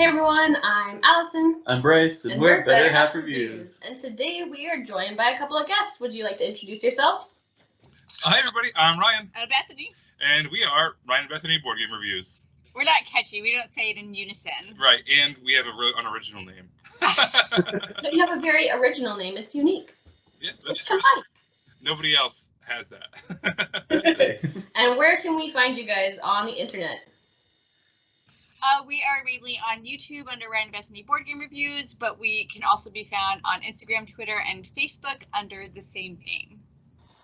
Hey everyone, I'm Alison. I'm Bryce, and we're Better Half Reviews. And today we are joined by a couple of guests. Would you like to introduce yourselves? Hi everybody, I'm Ryan. I'm Bethany. And we are Ryan and Bethany Board Game Reviews. We're not catchy, we don't say it in unison. Right, and we have a really unoriginal name. But you have a very original name, it's unique. Yeah, that's It's true. fun. Nobody else has that. And where can we find you guys on the internet? We are mainly on YouTube under Ryan and Bethany Board Game Reviews, but we can also be found on Instagram, Twitter, and Facebook under the same name.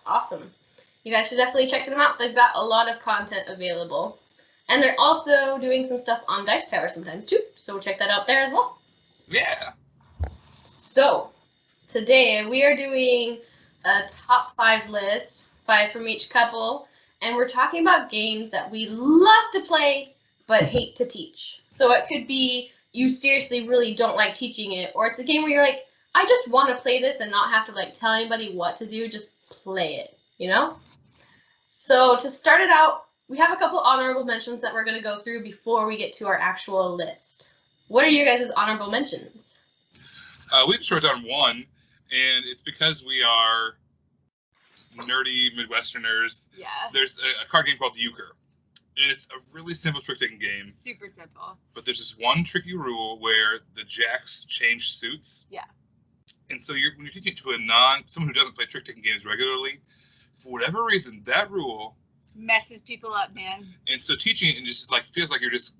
Awesome. You guys should definitely check them out. They've got a lot of content available. And they're also doing some stuff on Dice Tower sometimes too, so check that out there as well. Yeah. So, today we are doing a top 5 list, 5 from each couple, and we're talking about games that we love to play but hate to teach. So it could be you seriously really don't like teaching it, or it's a game where you're like, I just want to play this and not have to like tell anybody what to do, just play it, you know? So to start it out, we have a couple honorable mentions that we're going to go through before we get to our actual list. What are your guys' honorable mentions? We just wrote down one, and it's because we are nerdy Midwesterners. Yeah. There's a card game called Euchre. And it's a really simple trick-taking game. Super simple. But there's this one tricky rule where the jacks change suits. Yeah. And so when you're teaching it to someone who doesn't play trick-taking games regularly, for whatever reason, that rule Messes people up, man. And so teaching it and just like feels like you're just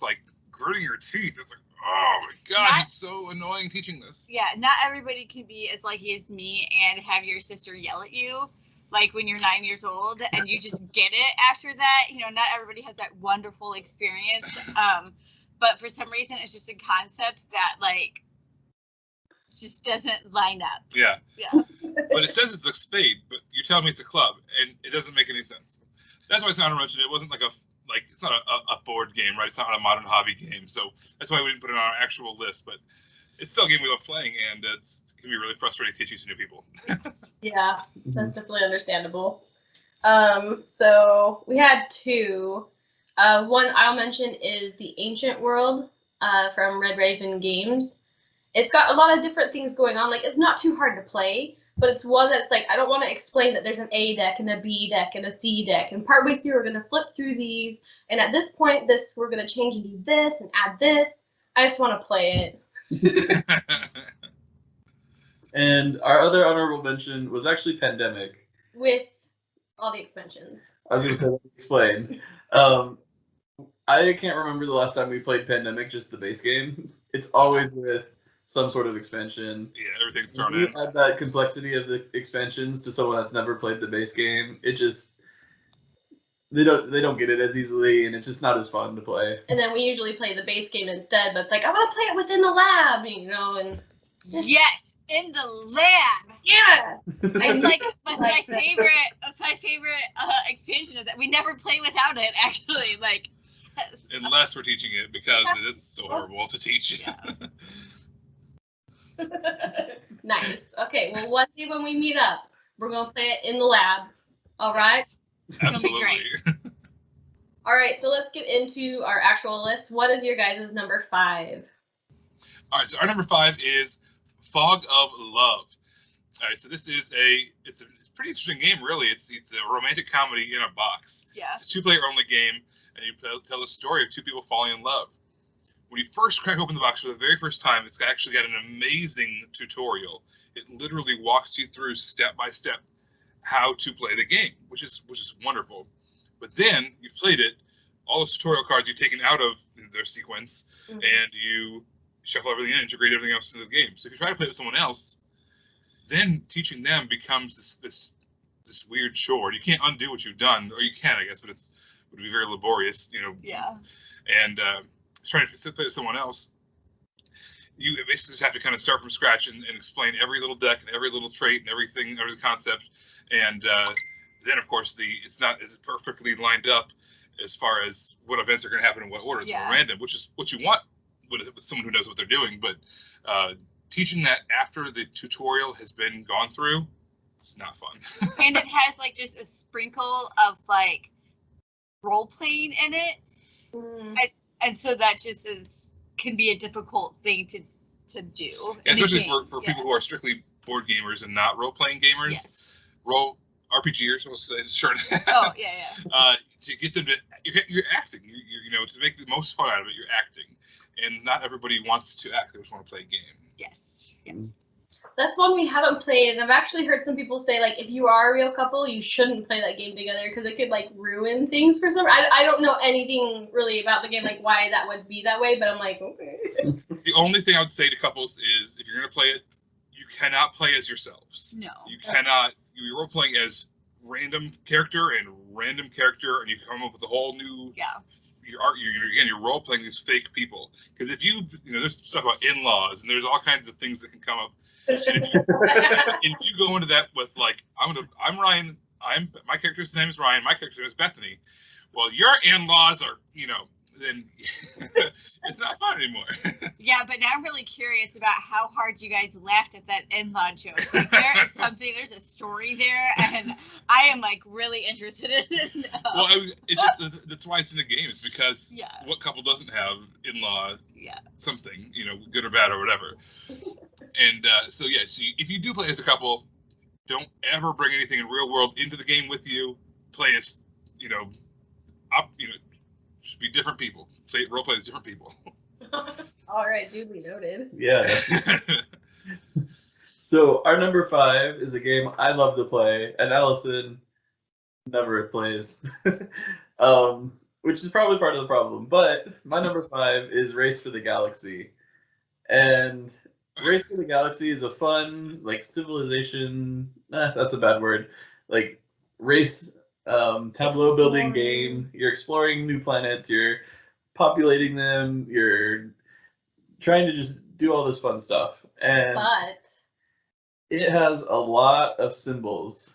like gritting your teeth. It's like, oh my gosh, it's so annoying teaching this. Yeah, not everybody can be as lucky as me and have your sister yell at you. Like when you're 9 years old and you just get it after that. You know, not everybody has that wonderful experience. But for some reason, it's just a concept that like just doesn't line up. Yeah. Yeah. But it says it's a spade, but you're telling me it's a club, and it doesn't make any sense. That's why it's not mentioned. It wasn't it's not a board game, right? It's not a modern hobby game, so that's why we didn't put it on our actual list. But it's still a game we love playing, and it can be really frustrating teaching to new people. Yeah, that's definitely understandable. So we had 2. One I'll mention is the Ancient World from Red Raven Games. It's got a lot of different things going on. Like, it's not too hard to play, but it's one that's like, I don't want to explain that there's an A deck and a B deck and a C deck, and partway through we're going to flip through these, and at this point we're going to change and do this and add this. I just want to play it. And our other honorable mention was actually Pandemic. With all the expansions. I was going to say, let me explain. I can't remember the last time we played Pandemic, just the base game. It's always with some sort of expansion. Yeah, everything's thrown you in. Add that complexity of the expansions to someone that's never played the base game. It just they don't get it as easily, and it's just not as fun to play. And then we usually play the base game instead, but it's like, I want to play it within the lab, you know, and Yes, in the lab. yeah. It's like that's my favorite expansion of that. We never play without it, actually. Like, yes. Unless we're teaching it, because it is so horrible to teach. Yeah. Nice. Okay, well, one day when we meet up, we're going to play it in the lab. All right? Yes. It'll be Absolutely. All right, so let's get into our actual list. What is your guys' number 5? All right, so our number 5 is Fog of Love. All right, so this is it's a pretty interesting game, really. It's a romantic comedy in a box. Yeah. It's a 2-player only game, and you tell the story of 2 people falling in love. When you first crack open the box for the very first time, it's actually got an amazing tutorial. It literally walks you through step by step how to play the game, which is wonderful. But then you've played it, all those tutorial cards you've taken out of their sequence, and you shuffle everything in, integrate everything else into the game. So if you try to play it with someone else, then teaching them becomes this weird chore. You can't undo what you've done, or you can, I guess, but it would be very laborious, you know. Yeah. And trying to play with someone else, you basically just have to kind of start from scratch and explain every little deck and every little trait and everything, every concept. And then, of course, it's not as perfectly lined up as far as what events are going to happen in what order. It's more random, which is what you want with someone who knows what they're doing. But teaching that after the tutorial has been gone through, it's not fun. And it has like just a sprinkle of like role playing in it. And so that just is can be a difficult thing to do. Yeah, especially for people who are strictly board gamers and not role-playing gamers. Yes. RPGers, we'll say, sure. Oh, yeah. To get them to, you're acting. To make the most fun out of it, you're acting. And not everybody wants to act. They just want to play a game. Yes. Yeah. That's one we haven't played, and I've actually heard some people say, like, if you are a real couple, you shouldn't play that game together because it could, like, ruin things for some. I don't know anything really about the game, like, why that would be that way, but I'm like, okay. The only thing I would say to couples is, if you're going to play it, you cannot play as yourselves. No. You cannot. You're role playing as random character, and you come up with a whole new. Yeah. You're role playing these fake people. Because if there's stuff about in-laws, and there's all kinds of things that can come up. And if you go into that with like, I'm Ryan. My character's name is Ryan. My character's name is Bethany. Well, your in-laws are, then it's not fun anymore. Yeah, but now I'm really curious about how hard you guys laughed at that in-law joke. Like, there's a story there, and I am like really interested in it. Well, that's why it's in the game. It's because what couple doesn't have in-law something, good or bad or whatever. And so if you do play as a couple, don't ever bring anything in real world into the game with you. Play as, should be different people. Role play as different people. All right, duly noted. Yeah. So our number 5 is a game I love to play, and Alison never plays, which is probably part of the problem. But my number 5 is Race for the Galaxy, and Race for the Galaxy is a fun, like, civilization. That's a bad word. Like, race. Tableau building game. You're exploring new planets, you're populating them, you're trying to just do all this fun stuff. But it has a lot of symbols.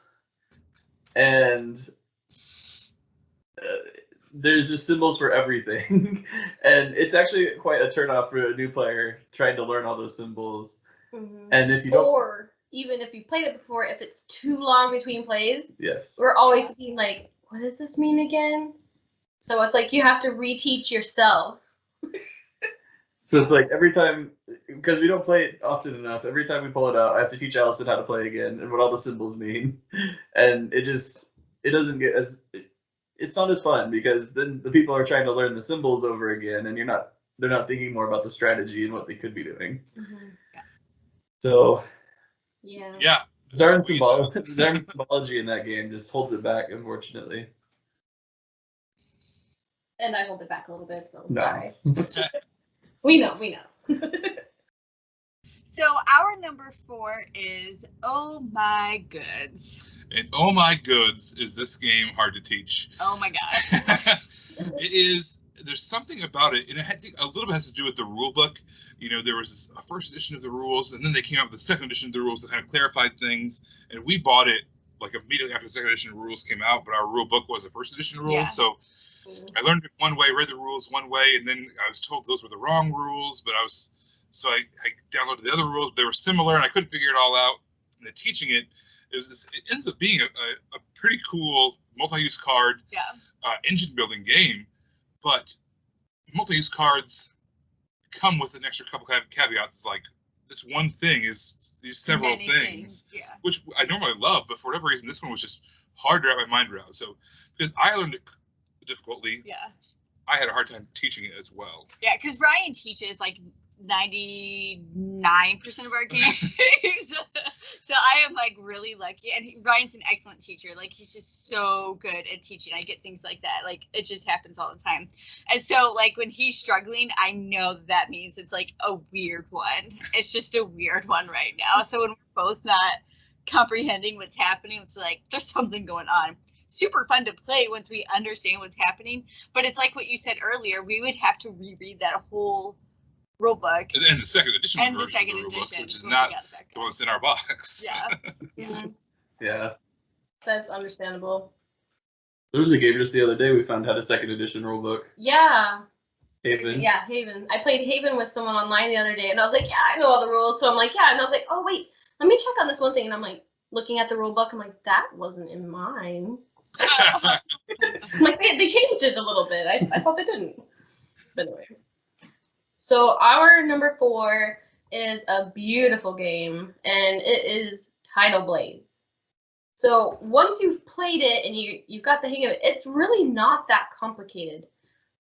And there's just symbols for everything. And it's actually quite a turnoff for a new player trying to learn all those symbols. Mm-hmm. And if you don't, even if you've played it before, if it's too long between plays, yes, we're always being like, what does this mean again? So it's like you have to reteach yourself. So it's like every time, because we don't play it often enough, every time we pull it out, I have to teach Alison how to play again and what all the symbols mean. And it doesn't get it's not as fun because then the people are trying to learn the symbols over again, and they're not thinking more about the strategy and what they could be doing. Mm-hmm. So. Yeah. Darn symbology in that game just holds it back, unfortunately. And I hold it back a little bit, so no. Sorry. We know. So our number 4 is Oh My Goods. And Oh My Goods is this game hard to teach. Oh my gosh. It is. There's something about it, and I think a little bit has to do with the rule book. There was a first edition of the rules, and then they came out with the second edition of the rules that kind of clarified things. And we bought it like immediately after the second edition of rules came out, but our rule book was the first edition rules. Yeah. So I learned it one way, read the rules one way, and then I was told those were the wrong rules. But I downloaded the other rules. They were similar, and I couldn't figure it all out. And then teaching it, it ends up being a pretty cool multi-use card engine building game. But multi-use cards come with an extra couple of caveats, like this one thing is these several things, which I normally love, but for whatever reason, this one was just hard to wrap my mind around. So, because I learned it difficultly, I had a hard time teaching it as well. Yeah, because Ryan teaches like 99% of our games. So I am like really lucky, and Ryan's an excellent teacher. Like, he's just so good at teaching. I get things like that. Like, it just happens all the time. And so like when he's struggling, I know that means it's like a weird one. It's just a weird one right now. So when we're both not comprehending what's happening, it's like there's something going on. Super fun to play once we understand what's happening, but it's like what you said earlier, we would have to reread that whole rule book and the second edition and the second edition, book, which is not the one that's in our box. Yeah, that's understandable. There was a game just the other day we found had a second edition rulebook. Yeah. Haven. Yeah, Haven. I played Haven with someone online the other day, and I was like, yeah, I know all the rules. So I'm like, yeah, and I was like, oh wait, let me check on this one thing, and I'm like looking at the rule book. I'm like, that wasn't in mine. I'm like, they changed it a little bit. I thought they didn't. But anyway. So our number 4 is a beautiful game, and it is Tidal Blades. So once you've played it and you've got the hang of it, it's really not that complicated.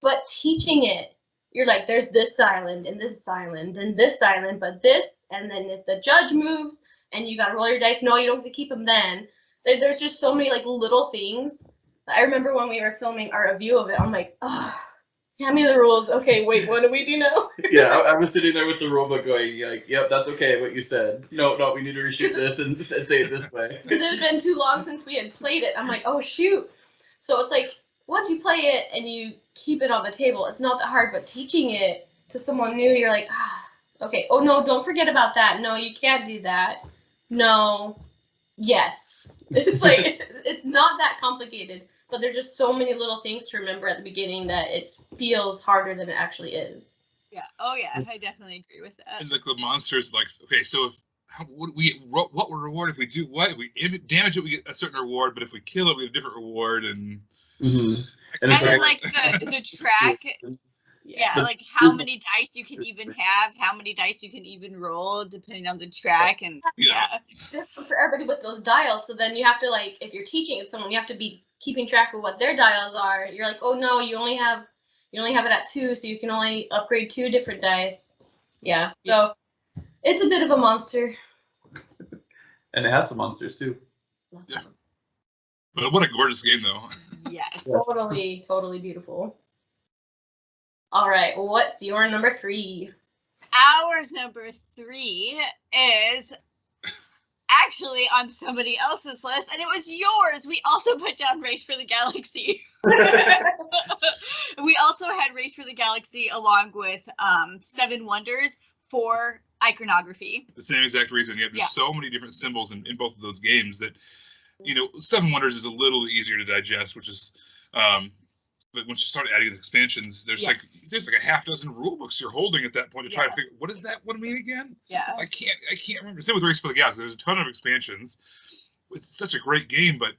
But teaching it, you're like, there's this island and this island and this island, but this, and then if the judge moves and you gotta roll your dice, no, you don't have to keep them then. There's just so many like little things. I remember when we were filming our review of it, I'm like, oh, hand me the rules. Okay, wait, what do we do now? Yeah, I was sitting there with the rulebook going, like, yep, that's okay, what you said. No, we need to reshoot this and say it this way. Because it had been too long since we had played it. I'm like, oh, shoot. So it's like, once you play it and you keep it on the table, it's not that hard, but teaching it to someone new, you're like, okay, oh, no, don't forget about that. No, you can't do that. No, yes. It's like, it's not that complicated, but there's just so many little things to remember at the beginning that it feels harder than it actually is. Yeah. Oh yeah, I definitely agree with that. And like the monsters, like, okay, so what would reward if we do what? If we damage it, we get a certain reward, but if we kill it, we get a different reward. And And it's And like the track, yeah, like how many dice you can even have, how many dice you can even roll, depending on the track, and yeah. It's different for everybody with those dials. So then you have to, like, if you're teaching someone, you have to be keeping track of what their dials are. You're like, oh no, you only have it at 2, so you can only upgrade 2 different dice. Yeah. So it's a bit of a monster. And it has some monsters too. Yeah. But what a gorgeous game, though. Yes. Totally beautiful. All right, what's your number 3? Our number 3 is actually on somebody else's list, and it was yours. We also put down Race for the Galaxy. We also had Race for the Galaxy along with 7 Wonders for iconography. The same exact reason. You have so many different symbols in both of those games that, 7 Wonders is a little easier to digest, which is, but once you start adding the expansions, there's like a half dozen rule books you're holding at that point to try to figure, what does that one mean again? Yeah. I can't remember. Same with Race for the Galaxy. There's a ton of expansions. It's such a great game, but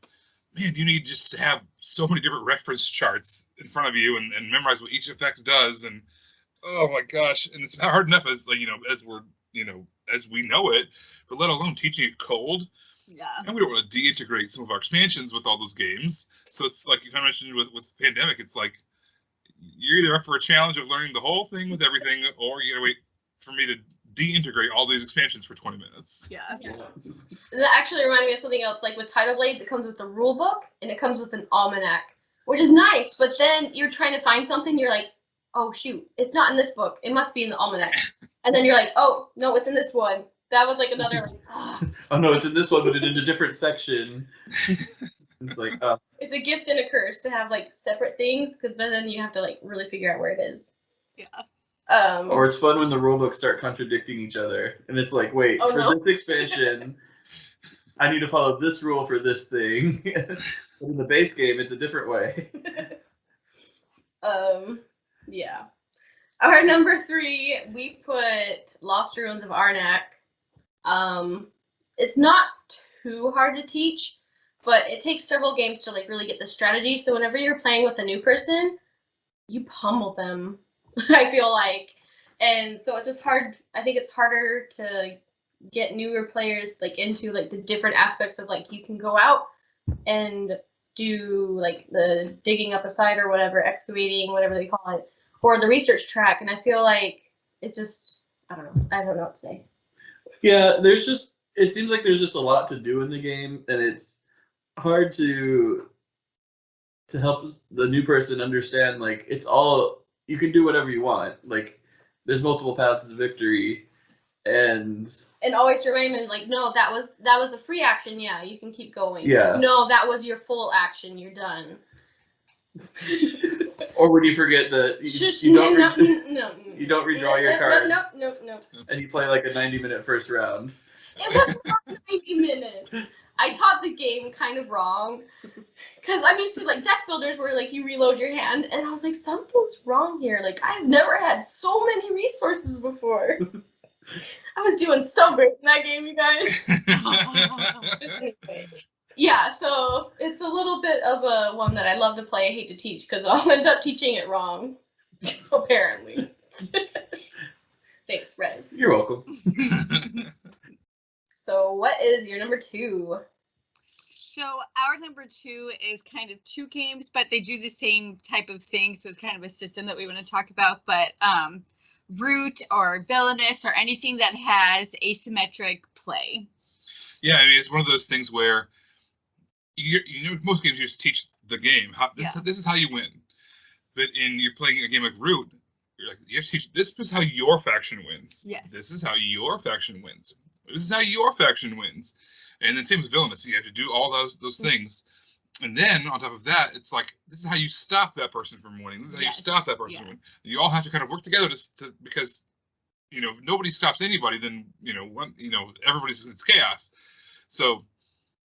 man, you need just to have so many different reference charts in front of you and memorize what each effect does. And oh my gosh, and it's hard enough as as we know it, but let alone teaching it cold. Yeah. And we don't want to de-integrate some of our expansions with all those games. So it's like you kind of mentioned with Pandemic, it's like you're either up for a challenge of learning the whole thing with everything, or you gotta wait for me to de-integrate all these expansions for 20 minutes. Yeah. And that actually reminded me of something else. Like with Tidal Blades, it comes with a rule book and it comes with an almanac, which is nice. But then you're trying to find something, you're like, oh shoot, it's not in this book. It must be in the almanac. And then you're like, oh no, it's in this one. That was like another like, oh no, it's in this one, but it's in a different section. It's like, it's a gift and a curse to have like separate things, because then you have to like really figure out where it is. Yeah. Or it's fun when the rulebooks start contradicting each other, and it's like, wait, this expansion, I need to follow this rule for this thing. But in the base game, it's a different way. Yeah. Our number 3, we put Lost Ruins of Arnak. It's not too hard to teach, but it takes several games to like really get the strategy. So whenever you're playing with a new person, you pummel them, I feel like. And so it's just hard. I think it's harder to get newer players like into like the different aspects of like you can go out and do like the digging up a site or whatever, excavating, whatever they call it, or the research track. And I feel like it's just, I don't know what to say. Yeah, it seems like there's just a lot to do in the game, and it's hard to help the new person understand, like, it's all, you can do whatever you want. Like, there's multiple paths to victory, and always remind them, like, no, that was a free action, yeah, you can keep going. Yeah. No, that was your full action, you're done. Or when you forget that you don't redraw your cards. No. And you play like a 90-minute first round. It was not 90 minutes. I taught the game kind of wrong. Because I'm used to like deck builders where like you reload your hand, and I was like, something's wrong here. Like, I've never had so many resources before. I was doing so great in that game, you guys. Yeah, so it's a little bit of a one that I love to play, I hate to teach, because I'll end up teaching it wrong, apparently. Thanks, Rez. You're welcome. So what is your number 2? So our number 2 is kind of 2 games, but they do the same type of thing. So it's kind of a system that we want to talk about. But Root or Silliness or anything that has asymmetric play. Yeah, I mean, it's one of those things where you know, most games you just teach the game. This is how you win. But you're playing a game like Root, you're like, you have to teach, this is how your faction wins. Yes. This is how your faction wins. This is how your faction wins. And then same with Villainous, you have to do all those things. And then on top of that, it's like, this is how you stop that person from winning. This is how you stop that person from winning. You all have to kind of work together to because, you know, if nobody stops anybody, then, everybody's, it's chaos. So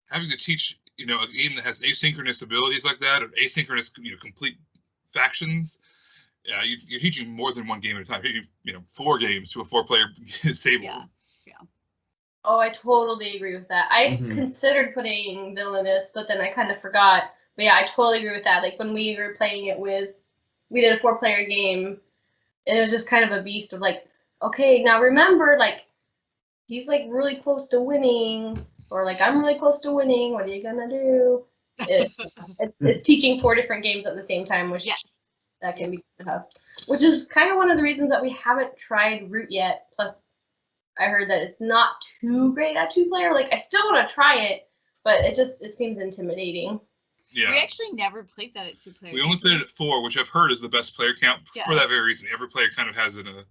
having to teach, a game that has asynchronous abilities like that, or asynchronous, complete factions, yeah, you're teaching more than one game at a time. You're teaching, 4 games to a 4-player Sable. Yeah. Oh, I totally agree with that. I considered putting Villainous, but then I kind of forgot. But yeah, I totally agree with that. Like when we were playing it we did a 4-player game, and it was just kind of a beast of like, okay, now remember, like, he's like really close to winning, or like I'm really close to winning. What are you gonna do? It's teaching 4 different games at the same time, which that can be tough. Which is kind of one of the reasons that we haven't tried Root yet. Plus, I heard that it's not too great at 2-player. Like, I still want to try it, but it seems intimidating. Yeah. We actually never played that at 2-player. We only played it at 4, which I've heard is the best player count for that very reason. Every player kind of has the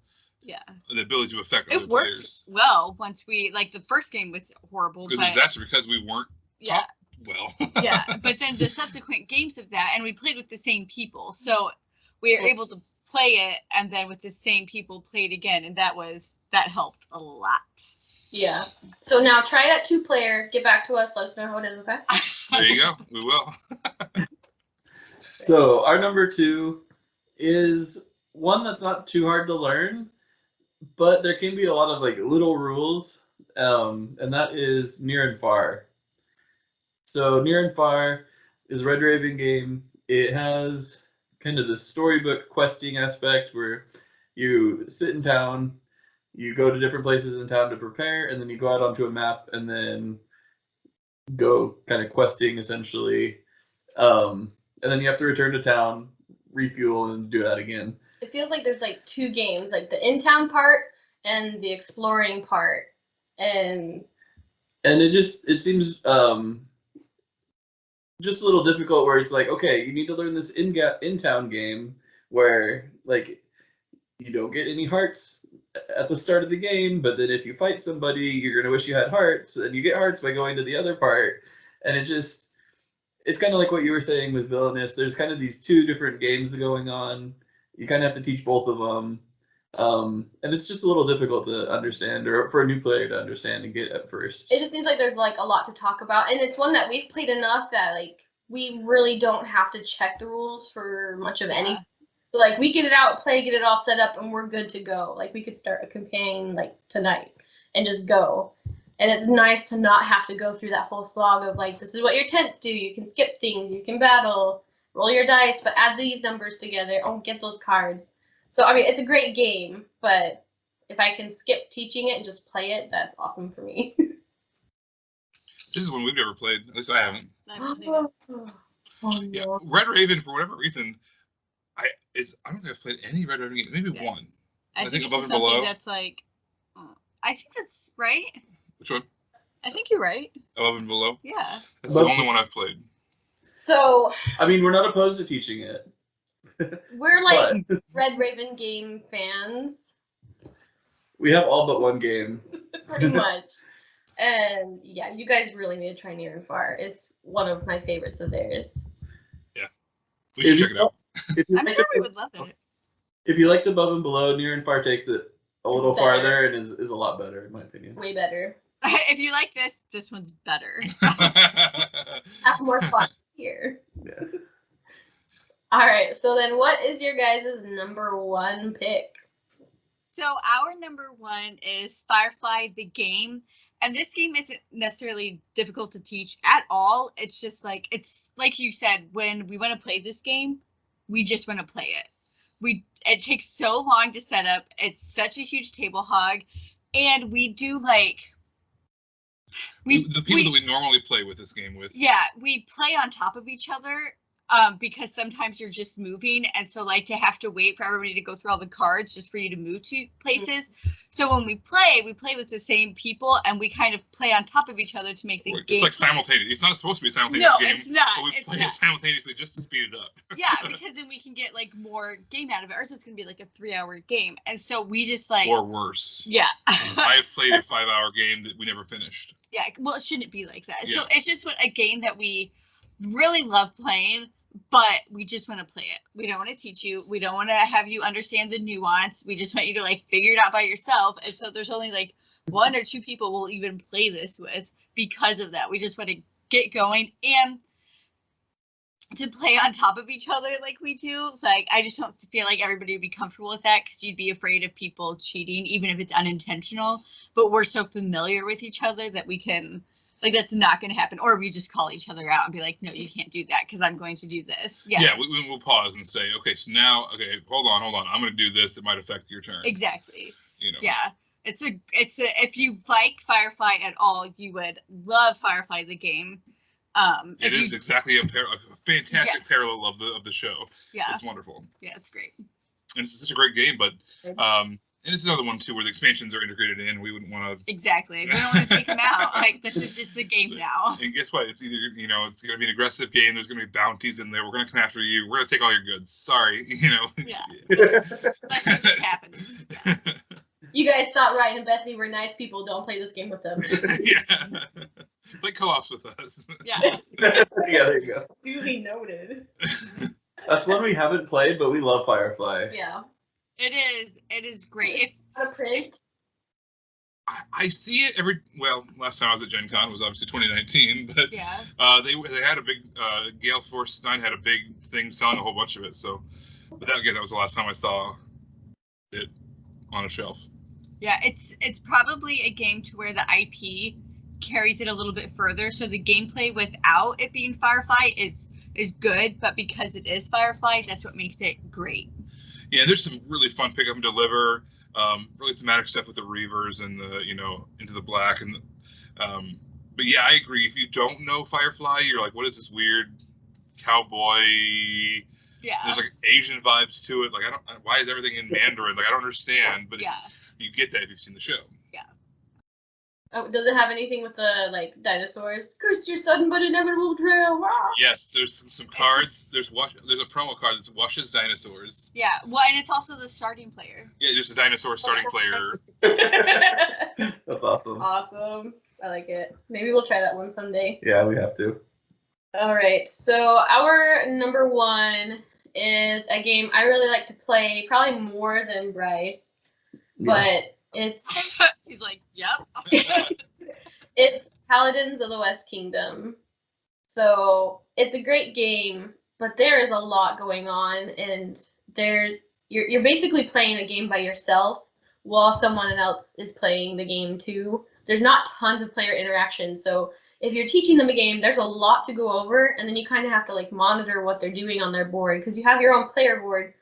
ability to affect other players. It worked well once the first game was horrible. It was a disaster because we weren't taught well. Yeah, but then the subsequent games of that, and we played with the same people, so we were able to play it, and then with the same people play it again, and that helped a lot. Yeah. So now try it at 2-player. Get back to us. Let us know how it is. Okay. There you go. We will. So our number 2 is one that's not too hard to learn, but there can be a lot of like little rules, and that is Near and Far. So Near and Far is a Red Raven game. It has kind of the storybook questing aspect where you sit in town, you go to different places in town to prepare, and then you go out onto a map and then go kind of questing essentially. And then you have to return to town, refuel, and do that again. It feels like there's like 2 games, like the in-town part and the exploring part. And it seems just a little difficult where it's like, okay, you need to learn this in-town game where like you don't get any hearts at the start of the game, but then if you fight somebody, you're gonna wish you had hearts, and you get hearts by going to the other part, and it's kind of like what you were saying with Villainous. There's kind of these 2 different games going on. You kind of have to teach both of them, and it's just a little difficult to understand, or for a new player to understand and get at first. It just seems like there's like a lot to talk about, and it's one that we've played enough that like we really don't have to check the rules for much of anything. So like we get it out, get it all set up, and we're good to go. Like we could start a campaign like tonight and just go. And it's nice to not have to go through that whole slog of like, this is what your tents do. You can skip things, you can battle, roll your dice, but add these numbers together. Oh, get those cards. So I mean, it's a great game, but if I can skip teaching it and just play it, that's awesome for me. This is one we've never played. At least I haven't. Yeah. Red Raven, for whatever reason, I don't think I've played any Red Raven game. Maybe one. I think it's just something that's like, I think that's right. Which one? I think you're right. Above and Below? Yeah. That's the only one I've played. So I mean, we're not opposed to teaching it. We're like Red Raven game fans. We have all but one game. Pretty much. And yeah, you guys really need to try Near and Far. It's one of my favorites of theirs. Yeah. We should check it out. I'm sure we would love it. If you liked Above and Below, Near and Far takes it a little farther and is a lot better, in my opinion. Way better. If you like this one's better. Have more fun here. Yeah. All right, so then what is your guys' number 1 pick? So our number 1 is Firefly the game. And this game isn't necessarily difficult to teach at all. It's just like, it's like you said, when we want to play this game, we just want to play it. it takes so long to set up. It's such a huge table hog, and we do like the people that we normally play with this game with. Yeah, we play on top of each other. Because sometimes you're just moving, and so like to have to wait for everybody to go through all the cards just for you to move to places. So when we play with the same people, and we kind of play on top of each other to make the game. It's like simultaneous. It's not supposed to be a simultaneous game. No, it's not. But we play it simultaneously just to speed it up. Yeah, because then we can get like more game out of it. Or it's going to be like a 3-hour game, and so we just like. Or worse. Yeah. I've played a 5-hour game that we never finished. Yeah, well, it shouldn't be like that. Yeah. So it's just a game that we really love playing. But we just want to play it. We don't want to teach you. We don't want to have you understand the nuance. We just want you to like figure it out by yourself. And so there's only like 1 or 2 people we'll even play this with because of that. We just want to get going and to play on top of each other like we do. Like, I just don't feel like everybody would be comfortable with that because you'd be afraid of people cheating, even if it's unintentional. But we're so familiar with each other that we can. Like, that's not going to happen. Or we just call each other out and be like, no, you can't do that because I'm going to do this. Yeah. Yeah, we'll pause and say, okay, so now, hold on. I'm going to do this that might affect your turn. Exactly. You know. Yeah. If you like Firefly at all, you would love Firefly the game. It is exactly a fantastic parallel of the show. Yeah. It's wonderful. Yeah, it's great. And it's such a great game, but and it's another one too where the expansions are integrated in. We wouldn't want to. Exactly. We don't want to take them out. Like, this is just the game now. And guess what? It's either it's going to be an aggressive game. There's going to be bounties in there. We're going to come after you. We're going to take all your goods. Sorry, Yeah. That's just happened. Yeah. You guys thought Ryan and Bethany were nice people. Don't play this game with them. Yeah. Play co-ops with us. Yeah. Yeah, there you go. Duly noted. That's one we haven't played, but we love Firefly. Yeah. It is great. On a print. I see it last time I was at Gen Con was obviously 2019, but Yeah. They had a big Gale Force 9 had a big thing selling a whole bunch of it. So, but that was the last time I saw it on a shelf. Yeah, it's probably a game to where the IP carries it a little bit further. So the gameplay without it being Firefly is good, but because it is Firefly, that's what makes it great. Yeah, there's some really fun pick up and deliver, really thematic stuff with the Reavers and the Into the Black and but yeah, I agree. If you don't know Firefly, you're like, what is this weird cowboy? Yeah. There's like Asian vibes to it. Like why is everything in Mandarin? Like I don't understand, but you get that if you've seen the show. Yeah. Oh, does it have anything with the dinosaurs? Curse your sudden but inevitable trail. Rah! Yes, there's some cards. There's a promo card that washes dinosaurs. Yeah. Well, and it's also the starting player. Yeah, there's a dinosaur starting player. That's awesome. Awesome. I like it. Maybe we'll try that one someday. Yeah, we have to. All right. So our number 1 is a game I really like to play, probably more than Bryce, but it's He's like, yep. it's Paladins of the West Kingdom. So it's a great game, but there is a lot going on, and you're basically playing a game by yourself while someone else is playing the game too. There's not tons of player interaction, so if you're teaching them a game, there's a lot to go over, and then you kind of have to monitor what they're doing on their board, because you have your own player board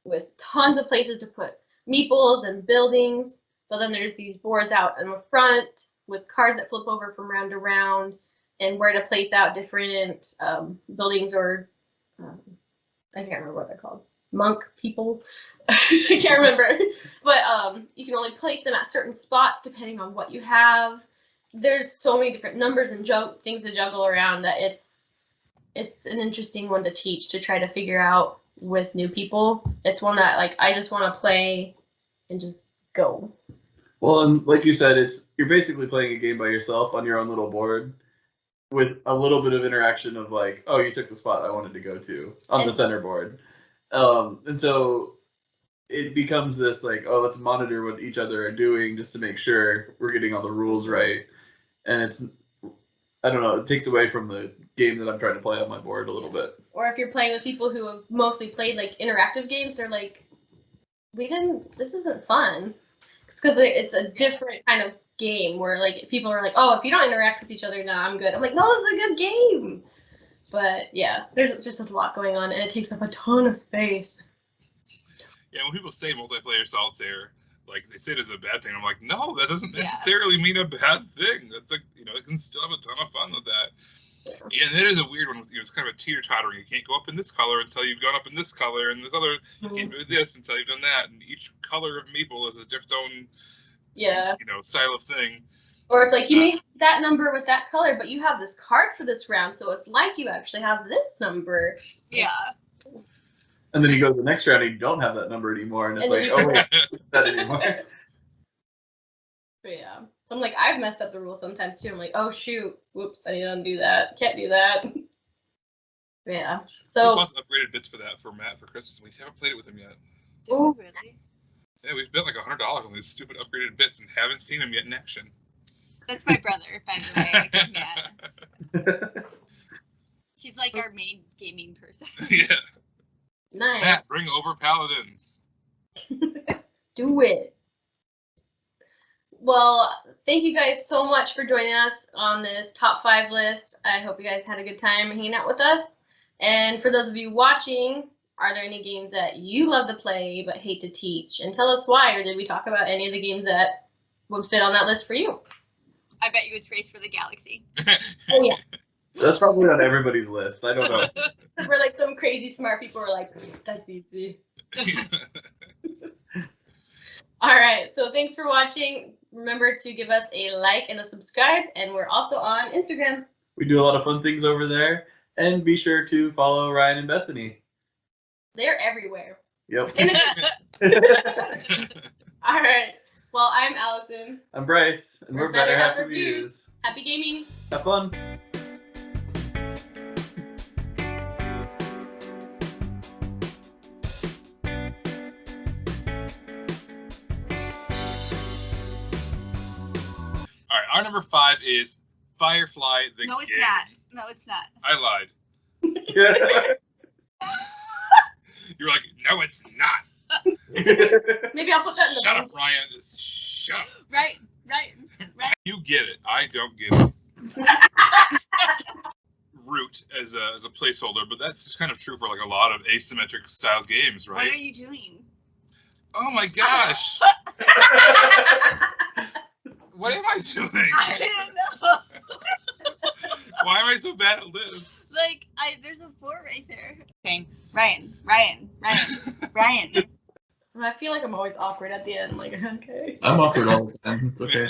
with tons of places to put meeples and buildings, but then there's these boards out in the front with cards that flip over from round to round, and where to place out different buildings or I can't remember what they're called. Monk people. I can't remember. But you can only place them at certain spots depending on what you have. There's so many different numbers and things to juggle around that it's an interesting one to teach, to try to figure out with new people. It's one that I just want to play and just go. Well, and like you said, you're basically playing a game by yourself on your own little board with a little bit of interaction of oh, you took the spot I wanted to go to on the center board. And so it becomes this oh, let's monitor what each other are doing just to make sure we're getting all the rules right. And I don't know, it takes away from the game that I'm trying to play on my board a little bit. Or if you're playing with people who have mostly played interactive games, they're this isn't fun. Because it's a different kind of game where people are oh, if you don't interact with each other, nah, I'm good. I'm no, this is a good game. But yeah, there's just a lot going on, and it takes up a ton of space. Yeah, when people say multiplayer solitaire, like they say it as a bad thing, I'm like, no, that doesn't necessarily mean a bad thing. That's like, you can still have a ton of fun with that. Yeah, and it is a weird one. It's kind of a teeter-tottering. You can't go up in this color until you've gone up in this color, and this other, you can't do this until you've done that. And each color of maple is a different own, style of thing. Or it's like, you may have that number with that color, but you have this card for this round, so it's like you actually have this number. Yeah. And then you go to the next round and you don't have that number anymore, and it's like, oh, wait, not that anymore. But yeah. So I'm like, I've messed up the rules sometimes too. I'm like, oh shoot, whoops, I need to undo that. Can't do that. But yeah. So we bought the upgraded bits for that for Matt for Christmas. We haven't played it with him yet. Oh, really? Yeah, we've spent like $100 on these stupid upgraded bits and haven't seen him yet in action. That's my brother, by the way. Matt. He's like our main gaming person. Yeah. nice. Matt, bring over paladins. Do it. Well, thank you guys so much for joining us on this top 5 list. I hope you guys had a good time hanging out with us. And for those of you watching, are there any games that you love to play but hate to teach? And tell us why, or did we talk about any of the games that would fit on that list for you? I bet you it's Race for the Galaxy. Oh, yeah. That's probably on everybody's list. I don't know. We're like some crazy smart people are like, that's easy. All right, so thanks for watching. Remember to give us a like and a subscribe, and we're also on Instagram. We do a lot of fun things over there, and be sure to follow Ryan and Bethany. They're everywhere. Yep. All right. Well, I'm Allison. I'm Bryce, and we're Better Have Reviews. Happy gaming. Have fun. All right, our number 5 is Firefly the Game. No, it's not. No, it's not. I lied. You're like, no, it's not. Maybe I'll put that in the Shut up, Ryan. Just shut up. Right. You get it. I don't get it. Root as a placeholder, but that's just kind of true for like a lot of asymmetric style games, right? What are you doing? Oh my gosh. What am I doing? I don't know. Why am I so bad at this? Like, there's a 4 right there. Okay, Ryan. I feel like I'm always awkward at the end. Like, okay. I'm awkward all the time. It's okay.